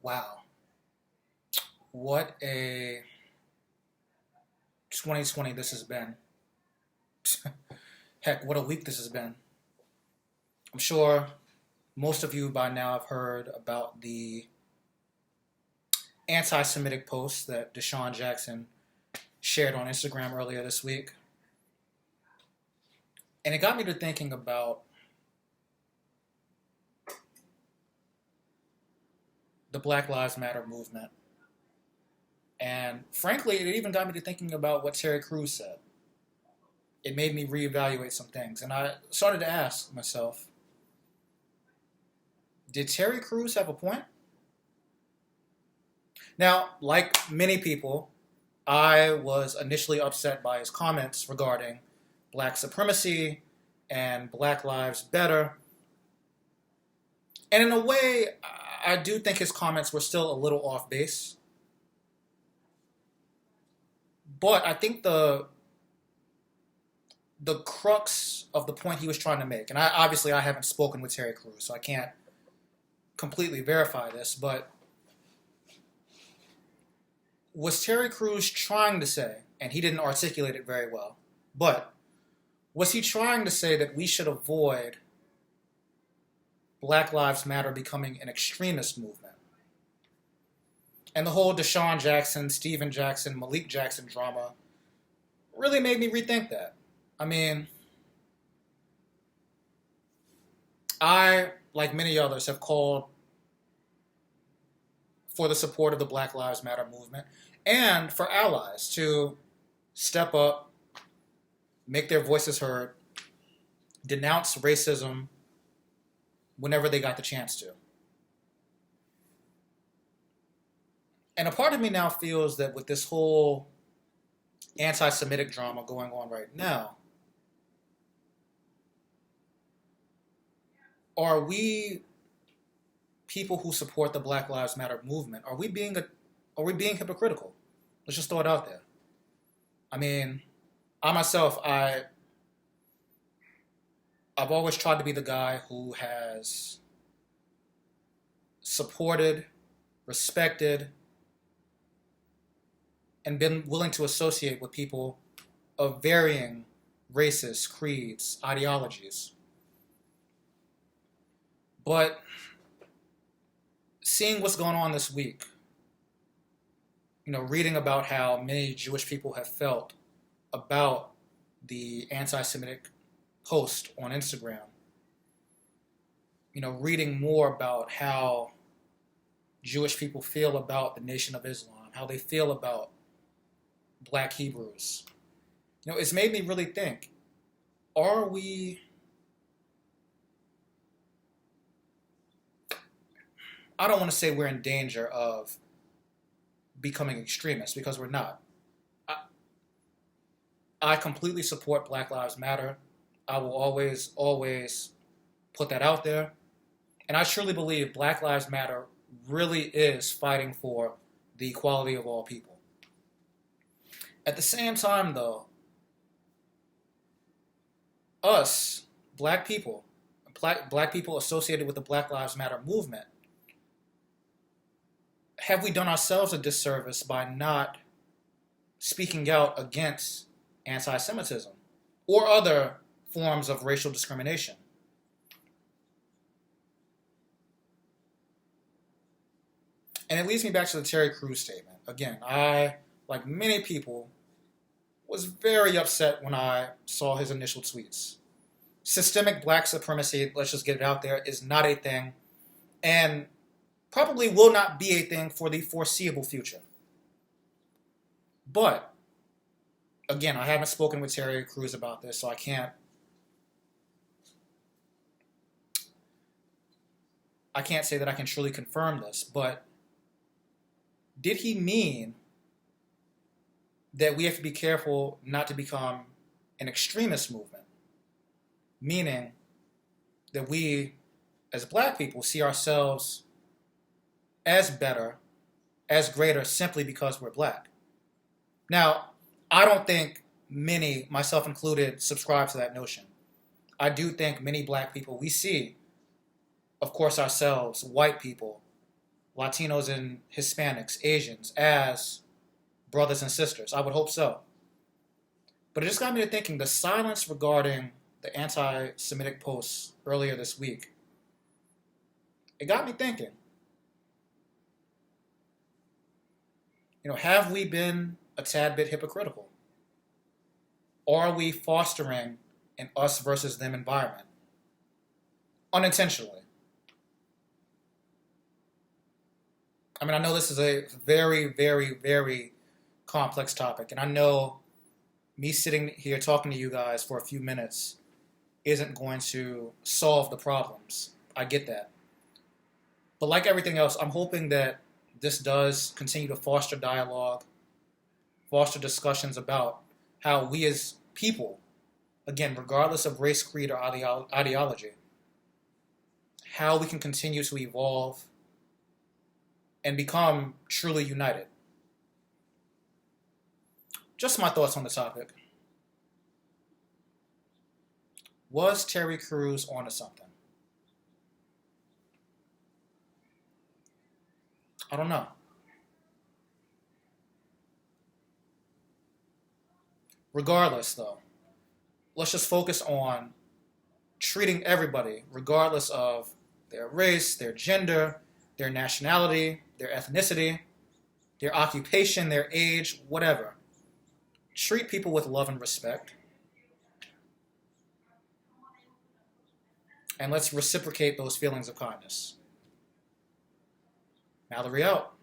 Wow. What a 2020 this has been. Heck, what a week this has been. I'm sure most of you by now have heard about the anti-Semitic post that Deshaun Jackson shared on Instagram earlier this week. And it got me to thinking about the Black Lives Matter movement. And frankly, it even got me to thinking about what Terry Crews said. It made me reevaluate some things. And I started to ask myself, did Terry Crews have a point? Now, like many people, I was initially upset by his comments regarding black supremacy and Black Lives Better. And in a way, I do think his comments were still a little off base. But I think the crux of the point he was trying to make, and I haven't spoken with Terry Crews, so I can't completely verify this, but was Terry Crews trying to say, and he didn't articulate it very well, but was he trying to say that we should avoid Black Lives Matter becoming an extremist movement? And the whole Deshaun Jackson, Steven Jackson, Malik Jackson drama really made me rethink that. I mean, I, like many others, have called for the support of the Black Lives Matter movement and for allies to step up, make their voices heard, denounce racism whenever they got the chance to. And a part of me now feels that with this whole anti-Semitic drama going on right now, are we people who support the Black Lives Matter movement, are we being hypocritical? Let's just throw it out there. I mean, I myself, I've always tried to be the guy who has supported, respected, and been willing to associate with people of varying races, creeds, ideologies. But seeing what's going on this week, reading about how many Jewish people have felt about the anti-Semitic post on Instagram, reading more about how Jewish people feel about the Nation of Islam, how they feel about Black Hebrews. It's made me really think, are we, I don't want to say we're in danger of becoming extremists, because we're not. I completely support Black Lives Matter. I will always put that out there. And I truly believe Black Lives Matter really is fighting for the equality of all people. At the same time, though, us, black people associated with the Black Lives Matter movement, have we done ourselves a disservice by not speaking out against anti-Semitism or other forms of racial discrimination? And it leads me back to the Terry Crews statement. Again, I, like many people, was very upset when I saw his initial tweets. Systemic black supremacy, let's just get it out there, is not a thing, and probably will not be a thing for the foreseeable future. But, again, I haven't spoken with Terry Crews about this, so I can't say that I can truly confirm this, but did he mean that we have to be careful not to become an extremist movement? Meaning that we, as black people, see ourselves as better, as greater, simply because we're black. Now, I don't think many, myself included, subscribe to that notion. I do think many black people, we see, of course, ourselves, white people, Latinos and Hispanics, Asians, as brothers and sisters. I would hope so. But it just got me to thinking, the silence regarding the anti-Semitic posts earlier this week, it got me thinking, have we been a tad bit hypocritical? Or are we fostering an us versus them environment? Unintentionally. I mean, I know this is a very, very, very complex topic, and I know me sitting here talking to you guys for a few minutes isn't going to solve the problems. I get that. But like everything else, I'm hoping that this does continue to foster dialogue, foster discussions about how we as people, again, regardless of race, creed, or ideology, how we can continue to evolve and become truly united. Just my thoughts on the topic. Was Terry Crews onto something? I don't know. Regardless, though, let's just focus on treating everybody, regardless of their race, their gender, their nationality, their ethnicity, their occupation, their age, whatever. Treat people with love and respect. And let's reciprocate those feelings of kindness. Mallory out.